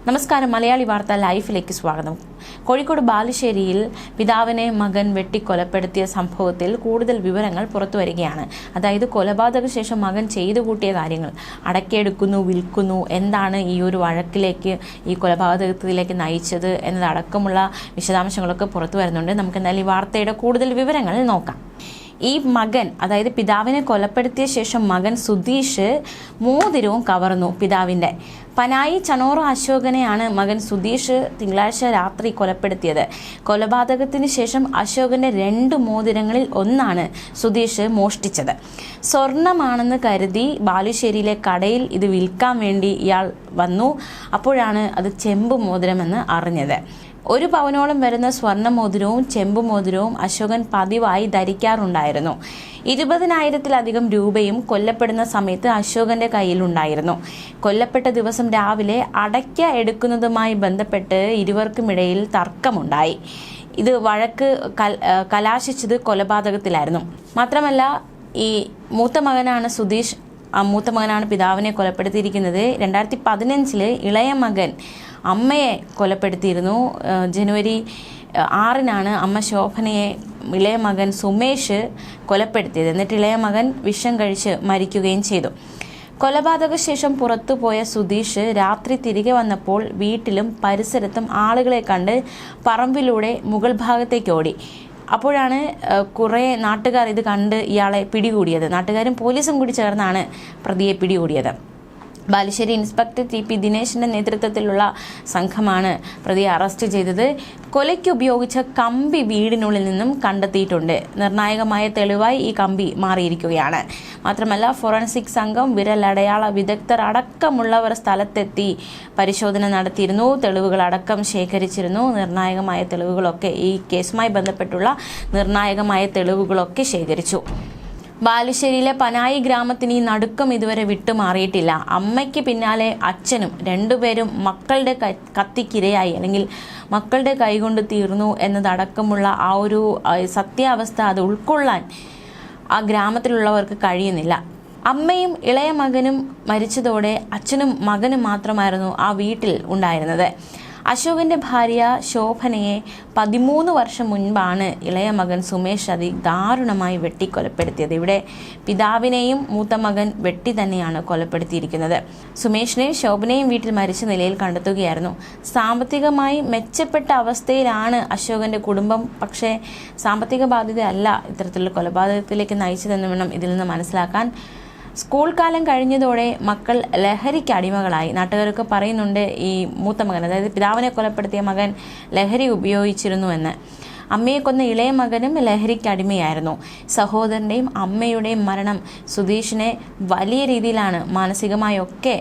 നമസ്കാരം. മലയാളി വാർത്ത ലൈഫിലേക്ക് സ്വാഗതം. കോഴിക്കോട് ബാലുശ്ശേരിയിൽ പിതാവിനെ മകൻ വെട്ടിക്കൊലപ്പെടുത്തിയ സംഭവത്തിൽ കൂടുതൽ വിവരങ്ങൾ പുറത്തുവരികയാണ്. അതായത് കൊലപാതക ശേഷം മകൻ ചെയ്തു കൂട്ടിയ കാര്യങ്ങൾ, അടക്കെടുക്കുന്നു, വിൽക്കുന്നു, എന്താണ് ഈ ഒരു വഴക്കിലേക്ക്, ഈ കൊലപാതകത്തിലേക്ക് നയിച്ചത് എന്നതടക്കമുള്ള വിശദാംശങ്ങളൊക്കെ പുറത്തു വരുന്നുണ്ട്. നമുക്ക് എന്തായാലും ഈ വാർത്തയുടെ കൂടുതൽ വിവരങ്ങൾ നോക്കാം. ഈ മകൻ, അതായത് പിതാവിനെ കൊലപ്പെടുത്തിയ ശേഷം മകൻ സുധീഷ് മോതിരവും കവർന്നു. പിതാവിൻ്റെ പനായി ചണോറ അശോകനെയാണ് മകൻ സുധീഷ് തിങ്കളാഴ്ച രാത്രി കൊലപ്പെടുത്തിയത്. കൊലപാതകത്തിന് ശേഷം അശോകന്റെ 2 മോതിരങ്ങളിൽ ഒന്നാണ് സുധീഷ് മോഷ്ടിച്ചത്. സ്വർണമാണെന്ന് കരുതി ബാലുശ്ശേരിയിലെ കടയിൽ ഇത് വിൽക്കാൻ വേണ്ടി ഇയാൾ വന്നു. അപ്പോഴാണ് അത് ചെമ്പ് മോതിരമെന്ന് അറിഞ്ഞത്. 1 പവനോളം വരുന്ന സ്വർണ്ണമോതിരവും ചെമ്പുമോതിരവും അശോകൻ പതിവായി ധരിക്കാറുണ്ടായിരുന്നു. 20,000-ലധികം രൂപയും കൊല്ലപ്പെടുന്ന സമയത്ത് അശോകന്റെ കയ്യിലുണ്ടായിരുന്നു. കൊല്ലപ്പെട്ട ദിവസം രാവിലെ അടയ്ക്ക എടുക്കുന്നതുമായി ബന്ധപ്പെട്ട് ഇരുവർക്കുമിടയിൽ തർക്കമുണ്ടായി. ഇത് വഴക്ക് കലാശിച്ചത് കൊലപാതകത്തിലായിരുന്നു. മാത്രമല്ല, ഈ മൂത്ത മകനാണ് പിതാവിനെ കൊലപ്പെടുത്തിയിരിക്കുന്നത്. 2015 ഇളയ മകൻ അമ്മയെ കൊലപ്പെടുത്തിയിരുന്നു. ജനുവരി 6 അമ്മ ശോഭനയെ ഇളയ മകൻ സുമേഷ് കൊലപ്പെടുത്തിയത്. എന്നിട്ട് ഇളയ മകൻ വിഷം കഴിച്ച് മരിക്കുകയും ചെയ്തു. കൊലപാതക ശേഷം പുറത്തുപോയ സുധീഷ് രാത്രി തിരികെ വന്നപ്പോൾ വീട്ടിലും പരിസരത്തും ആളുകളെ കണ്ട് പറമ്പിലൂടെ മുകൾ ഭാഗത്തേക്ക് ഓടി. അപ്പോഴാണ് കുറേ നാട്ടുകാർ ഇത് കണ്ട് ഇയാളെ പിടികൂടിയത്. നാട്ടുകാരും പോലീസും കൂടി ചേർന്നാണ് പ്രതിയെ പിടികൂടിയത്. ബാലുശ്ശേരി ഇൻസ്പെക്ടർ TP ദിനേശിന്റെ നേതൃത്വത്തിലുള്ള സംഘമാണ് പ്രതിയെ അറസ്റ്റ് ചെയ്തത്. കൊലയ്ക്ക് ഉപയോഗിച്ച കമ്പി വീടിനുള്ളിൽ നിന്നും കണ്ടെത്തിയിട്ടുണ്ട്. നിർണായകമായ തെളിവായി ഈ കമ്പി മാറിയിരിക്കുകയാണ്. മാത്രമല്ല, ഫോറൻസിക് സംഘം, വിരലടയാള വിദഗ്ധർ അടക്കമുള്ളവർ സ്ഥലത്തെത്തി പരിശോധന നടത്തിയിരുന്നു. തെളിവുകളടക്കം ശേഖരിച്ചിരുന്നു. നിർണായകമായ തെളിവുകളൊക്കെ, ഈ കേസുമായി ബന്ധപ്പെട്ടുള്ള നിർണായകമായ തെളിവുകളൊക്കെ ശേഖരിച്ചു. ബാലുശ്ശേരിയിലെ പനായി ഗ്രാമത്തിന് ഈ നടുക്കം ഇതുവരെ വിട്ടുമാറിയിട്ടില്ല. അമ്മയ്ക്ക് പിന്നാലെ അച്ഛനും, 2 പേരും മക്കളുടെ കത്തിക്കിരയായി, അല്ലെങ്കിൽ മക്കളുടെ കൈകൊണ്ട് തീർന്നു എന്നതടക്കമുള്ള ആ ഒരു സത്യാവസ്ഥ അത് ഉൾക്കൊള്ളാൻ ആ ഗ്രാമത്തിലുള്ളവർക്ക് കഴിയുന്നില്ല. അമ്മയും ഇളയ മകനും മരിച്ചതോടെ അച്ഛനും മകനും മാത്രമായിരുന്നു ആ വീട്ടിൽ ഉണ്ടായിരുന്നത്. അശോകന്റെ ഭാര്യ ശോഭനയെ 13 വർഷം മുൻപാണ് ഇളയ മകൻ സുമേഷ് അതിദാരുണമായി വെട്ടിക്കൊലപ്പെടുത്തിയത്. ഇവിടെ പിതാവിനെയും മൂത്ത മകൻ വെട്ടി തന്നെയാണ് കൊലപ്പെടുത്തിയിരിക്കുന്നത്. സുമേഷിനെയും ശോഭനയും വീട്ടിൽ മരിച്ച നിലയിൽ കണ്ടെത്തുകയായിരുന്നു. സാമ്പത്തികമായി മെച്ചപ്പെട്ട അവസ്ഥയിലാണ് അശോകന്റെ കുടുംബം. പക്ഷേ സാമ്പത്തിക ബാധ്യതയല്ല ഇത്തരത്തിലുള്ള കൊലപാതകത്തിലേക്ക് നയിച്ചതെന്ന് വേണം ഇതിൽ നിന്ന് മനസ്സിലാക്കാൻ. സ്കൂൾ കാലം കഴിഞ്ഞതോടെ മക്കൾ ലഹരിക്ക് അടിമകളായി. നാട്ടുകാരൊക്കെ പറയുന്നുണ്ട് ഈ മൂത്ത മകൻ, അതായത് പിതാവിനെ കൊലപ്പെടുത്തിയ മകൻ ലഹരി ഉപയോഗിച്ചിരുന്നുവെന്ന്. അമ്മയെ കൊന്ന ഇളയ മകനും ലഹരിക്ക് അടിമയായിരുന്നു. സഹോദരൻ്റെയും അമ്മയുടെയും മരണം സുധീഷിനെ വലിയ രീതിയിലാണ് മാനസികമായൊക്കെ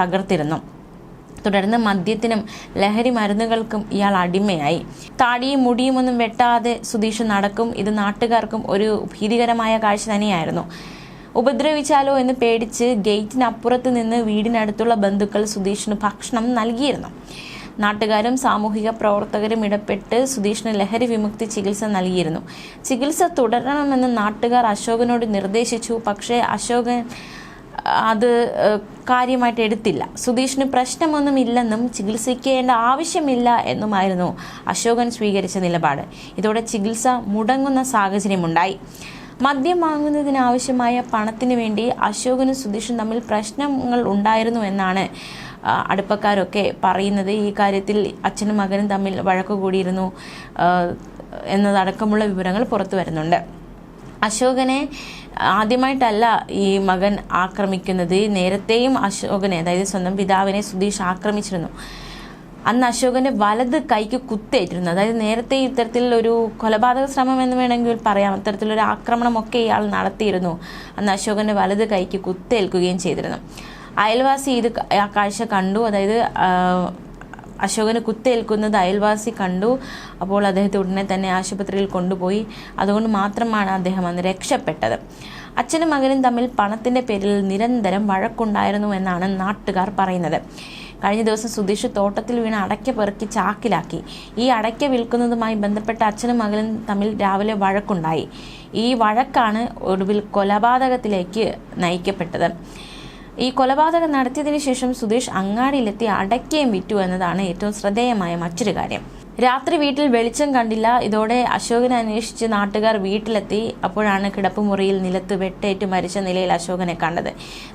തകർത്തിരുന്നു. തുടർന്ന് മദ്യത്തിനും ലഹരി മരുന്നുകൾക്കും ഇയാൾ അടിമയായി. താടിയും മുടിയും ഒന്നും വെട്ടാതെ സുധീഷ് നടക്കും. ഇത് നാട്ടുകാർക്കും ഒരു ഭീതികരമായ കാഴ്ച തന്നെയായിരുന്നു. ഉപദ്രവിച്ചാലോ എന്ന് പേടിച്ച് ഗേറ്റിനപ്പുറത്ത് നിന്ന് വീടിനടുത്തുള്ള ബന്ധുക്കൾ സുധീഷിന് ഭക്ഷണം നൽകിയിരുന്നു. നാട്ടുകാരും സാമൂഹിക പ്രവർത്തകരും ഇടപെട്ട് സുധീഷിന് ലഹരി വിമുക്തി ചികിത്സ നൽകിയിരുന്നു. ചികിത്സ തുടരണമെന്ന് നാട്ടുകാർ അശോകനോട് നിർദ്ദേശിച്ചു. പക്ഷേ അശോകൻ അത് കാര്യമായിട്ട് എടുത്തില്ല. സുധീഷിന് പ്രശ്നമൊന്നുമില്ലെന്നും ചികിത്സിക്കേണ്ട ആവശ്യമില്ല എന്നുമായിരുന്നു അശോകൻ സ്വീകരിച്ച നിലപാട്. ഇതോടെ ചികിത്സ മുടങ്ങുന്ന സാഹചര്യമുണ്ടായി. മദ്യം വാങ്ങുന്നതിനാവശ്യമായ പണത്തിന് വേണ്ടി അശോകനും സുധീഷും തമ്മിൽ പ്രശ്നങ്ങൾ ഉണ്ടായിരുന്നു എന്നാണ് അടുപ്പക്കാരൊക്കെ പറയുന്നത്. ഈ കാര്യത്തിൽ അച്ഛനും മകനും തമ്മിൽ വഴക്കു കൂടിയിരുന്നു എന്നതടക്കമുള്ള വിവരങ്ങൾ പുറത്തു വരുന്നുണ്ട്. അശോകനെ ആദ്യമായിട്ടല്ല ഈ മകൻ ആക്രമിക്കുന്നത്. നേരത്തെയും അശോകനെ, അതായത് സ്വന്തം പിതാവിനെ സുധീഷ് ആക്രമിച്ചിരുന്നു. അന്ന് അശോകന്റെ വലത് കൈക്ക് കുത്തേറ്റിരുന്നു. അതായത് നേരത്തെ ഇത്തരത്തിലൊരു കൊലപാതക ശ്രമം എന്ന് വേണമെങ്കിൽ പറയാം, അത്തരത്തിലൊരു ആക്രമണമൊക്കെ ഇയാൾ നടത്തിയിരുന്നു. അന്ന് അശോകന്റെ വലത് കൈക്ക് കുത്തേൽക്കുകയും ചെയ്തിരുന്നു. അയൽവാസി ഇത് ആ കാഴ്ച കണ്ടു. അതായത് അശോകന് കുത്തേൽക്കുന്നത് അയൽവാസി കണ്ടു. അപ്പോൾ അദ്ദേഹത്തെ ഉടനെ തന്നെ ആശുപത്രിയിൽ കൊണ്ടുപോയി. അതുകൊണ്ട് മാത്രമാണ് അദ്ദേഹം അന്ന് രക്ഷപ്പെട്ടത്. അച്ഛനും മകനും തമ്മിൽ പണത്തിന്റെ പേരിൽ നിരന്തരം വഴക്കുണ്ടായിരുന്നു എന്നാണ് നാട്ടുകാർ പറയുന്നത്. കഴിഞ്ഞ ദിവസം സുധീഷ് തോട്ടത്തിൽ വീണ് അടയ്ക്ക പെറുക്കി ചാക്കിലാക്കി. ഈ അടയ്ക്ക വിൽക്കുന്നതുമായി ബന്ധപ്പെട്ട അച്ഛനും മകനും തമ്മിൽ രാവിലെ വഴക്കുണ്ടായി. ഈ വഴക്കാണ് ഒടുവിൽ കൊലപാതകത്തിലേക്ക് നയിക്കപ്പെട്ടത്. ഈ കൊലപാതകം നടത്തിയതിനു ശേഷം സുധീഷ് അങ്ങാടിയിലെത്തി അടയ്ക്കയും വിറ്റു എന്നതാണ് ഏറ്റവും ശ്രദ്ധേയമായ മറ്റൊരു കാര്യം. രാത്രി വീട്ടിൽ വെളിച്ചം കണ്ടില്ല. ഇതോടെ അശോകനെ അന്വേഷിച്ച് നാട്ടുകാർ വീട്ടിലെത്തി. അപ്പോഴാണ് കിടപ്പുമുറിയിൽ നിലത്ത് വെട്ടേറ്റ് മരിച്ച നിലയിൽ അശോകനെ കണ്ടത്.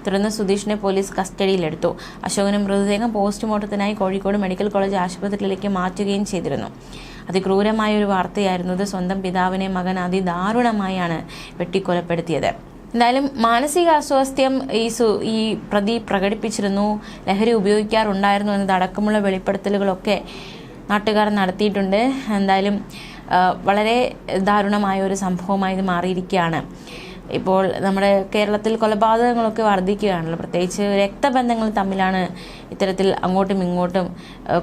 തുടർന്ന് സുധീഷിനെ പോലീസ് കസ്റ്റഡിയിലെടുത്തു. അശോകന് മൃതദേഹം പോസ്റ്റ്മോർട്ടത്തിനായി കോഴിക്കോട് മെഡിക്കൽ കോളേജ് ആശുപത്രിയിലേക്ക് മാറ്റുകയും ചെയ്തിരുന്നു. അതിക്രൂരമായ ഒരു വാർത്തയായിരുന്നത്. സ്വന്തം പിതാവിനെ മകൻ അതിദാരുണമായാണ് വെട്ടിക്കൊലപ്പെടുത്തിയത്. എന്തായാലും മാനസിക അസ്വാസ്ഥ്യം ഈ പ്രതി പ്രകടിപ്പിച്ചിരുന്നു, ലഹരി ഉപയോഗിക്കാറുണ്ടായിരുന്നു എന്നതടക്കമുള്ള വെളിപ്പെടുത്തലുകളൊക്കെ നാട്ടുകാർ നടത്തിയിട്ടുണ്ട്. എന്തായാലും വളരെ ദാരുണമായ ഒരു സംഭവമായി ഇത് മാറിയിരിക്കുകയാണ്. ഇപ്പോൾ നമ്മുടെ കേരളത്തിൽ കൊലപാതകങ്ങളൊക്കെ വർദ്ധിക്കുകയാണല്ലോ. പ്രത്യേകിച്ച് രക്തബന്ധങ്ങൾ തമ്മിലാണ് ഇത്തരത്തിൽ അങ്ങോട്ടും ഇങ്ങോട്ടും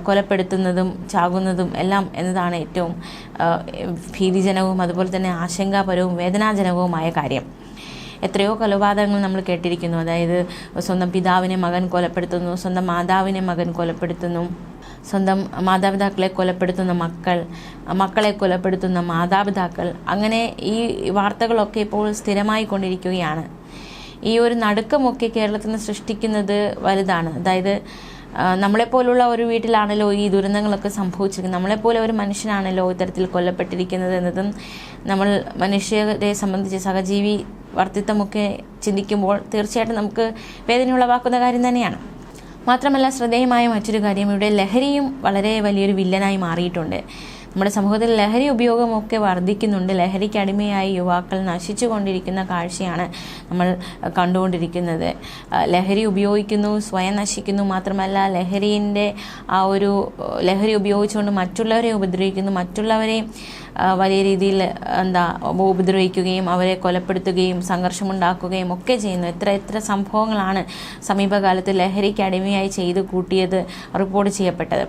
കൊലപ്പെടുത്തുന്നതും ചാകുന്നതും എല്ലാം എന്നതാണ് ഏറ്റവും ഭീതിജനകവും അതുപോലെ തന്നെ ആശങ്കാപരവും വേദനാജനകവുമായ കാര്യം. എത്രയോ കൊലപാതകങ്ങൾ നമ്മൾ കേട്ടിരിക്കുന്നു. അതായത് സ്വന്തം പിതാവിനെ മകൻ കൊലപ്പെടുത്തുന്നു, സ്വന്തം മാതാവിനെ മകൻ കൊലപ്പെടുത്തുന്നു, സ്വന്തം മാതാപിതാക്കളെ കൊലപ്പെടുത്തുന്ന മക്കളെ കൊലപ്പെടുത്തുന്ന മാതാപിതാക്കൾ. അങ്ങനെ ഈ വാർത്തകളൊക്കെ ഇപ്പോൾ സ്ഥിരമായി കൊണ്ടിരിക്കുകയാണ്. ഈ ഒരു നടുക്കമൊക്കെ കേരളത്തിൽ നിന്ന് സൃഷ്ടിക്കുന്നത് വലുതാണ്. അതായത് നമ്മളെപ്പോലുള്ള ഒരു വീട്ടിലാണല്ലോ ഈ ദുരന്തങ്ങളൊക്കെ സംഭവിച്ചിരിക്കുന്നത്, നമ്മളെപ്പോലെ ഒരു മനുഷ്യനാണല്ലോ ഇത്തരത്തിൽ കൊല്ലപ്പെട്ടിരിക്കുന്നത് എന്നതും നമ്മൾ മനുഷ്യരെ സംബന്ധിച്ച് സഹജീവി വർത്തിത്വമൊക്കെ ചിന്തിക്കുമ്പോൾ തീർച്ചയായിട്ടും നമുക്ക് വേദനയുളവാക്കുന്ന കാര്യം തന്നെയാണ്. മാത്രമല്ല ശ്രദ്ധേയമായ മറ്റൊരു കാര്യം, ഇവിടെ ലഹരിയും വളരെ വലിയൊരു വില്ലനായി മാറിയിട്ടുണ്ട്. നമ്മുടെ സമൂഹത്തിൽ ലഹരി ഉപയോഗമൊക്കെ വർദ്ധിക്കുന്നുണ്ട്. ലഹരിക്ക് അടിമയായി യുവാക്കൾ നശിച്ചു കൊണ്ടിരിക്കുന്ന കാഴ്ചയാണ് നമ്മൾ കണ്ടുകൊണ്ടിരിക്കുന്നത്. ലഹരി ഉപയോഗിക്കുന്നു, സ്വയം നശിക്കുന്നു. മാത്രമല്ല ലഹരി ഉപയോഗിച്ചുകൊണ്ട് മറ്റുള്ളവരെ ഉപദ്രവിക്കുന്നു, മറ്റുള്ളവരെ വലിയ രീതിയിൽ ഉപദ്രവിക്കുകയും അവരെ കൊലപ്പെടുത്തുകയും സംഘർഷമുണ്ടാക്കുകയും ഒക്കെ ചെയ്യുന്നു. എത്ര സംഭവങ്ങളാണ് സമീപകാലത്ത് ലഹരിക്ക് അടിമയായി ചെയ്തു കൂട്ടിയത് റിപ്പോർട്ട് ചെയ്യപ്പെട്ടത്.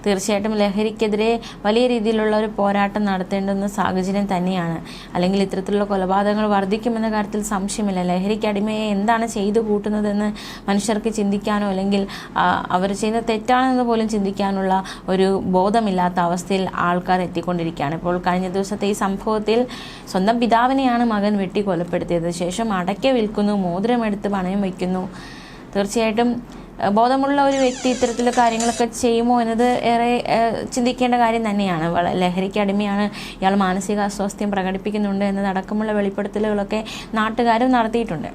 തീർച്ചയായിട്ടും ലഹരിക്കെതിരെ വലിയ രീതിയിലുള്ള ഒരു പോരാട്ടം നടത്തേണ്ടുന്ന സാഹചര്യം തന്നെയാണ്. അല്ലെങ്കിൽ ഇത്തരത്തിലുള്ള കൊലപാതകങ്ങൾ വർദ്ധിക്കുമെന്ന കാര്യത്തിൽ സംശയമില്ല. ലഹരിക്ക് അടിമയെ എന്താണ് ചെയ്തു കൂട്ടുന്നതെന്ന് മനുഷ്യർക്ക് ചിന്തിക്കാനോ അല്ലെങ്കിൽ അവർ ചെയ്യുന്ന തെറ്റാണെന്ന് പോലും ചിന്തിക്കാനുള്ള ഒരു ബോധമില്ലാത്ത അവസ്ഥയിൽ ആൾക്കാർ എത്തിക്കൊണ്ടിരിക്കുകയാണ്. ഇപ്പോൾ കഴിഞ്ഞ ദിവസത്തെ ഈ സംഭവത്തിൽ സ്വന്തം പിതാവിനെയാണ് മകൻ വെട്ടി കൊലപ്പെടുത്തിയത്. ശേഷം അടയ്ക്ക വിൽക്കുന്നു, മോതിരമെടുത്ത് പണയം വയ്ക്കുന്നു. തീർച്ചയായിട്ടും ബോധമുള്ള ഒരു വ്യക്തി ഇത്തരത്തിലുള്ള കാര്യങ്ങളൊക്കെ ചെയ്യുമോ എന്നത് ഏറെ ചിന്തിക്കേണ്ട കാര്യം തന്നെയാണ്. ലഹരിക്ക് അടിമയാണ്, ഇയാൾ മാനസിക അസ്വാസ്ഥ്യം പ്രകടിപ്പിക്കുന്നുണ്ട് എന്നതടക്കമുള്ള വെളിപ്പെടുത്തലുകളൊക്കെ നാട്ടുകാരും നടത്തിയിട്ടുണ്ട്.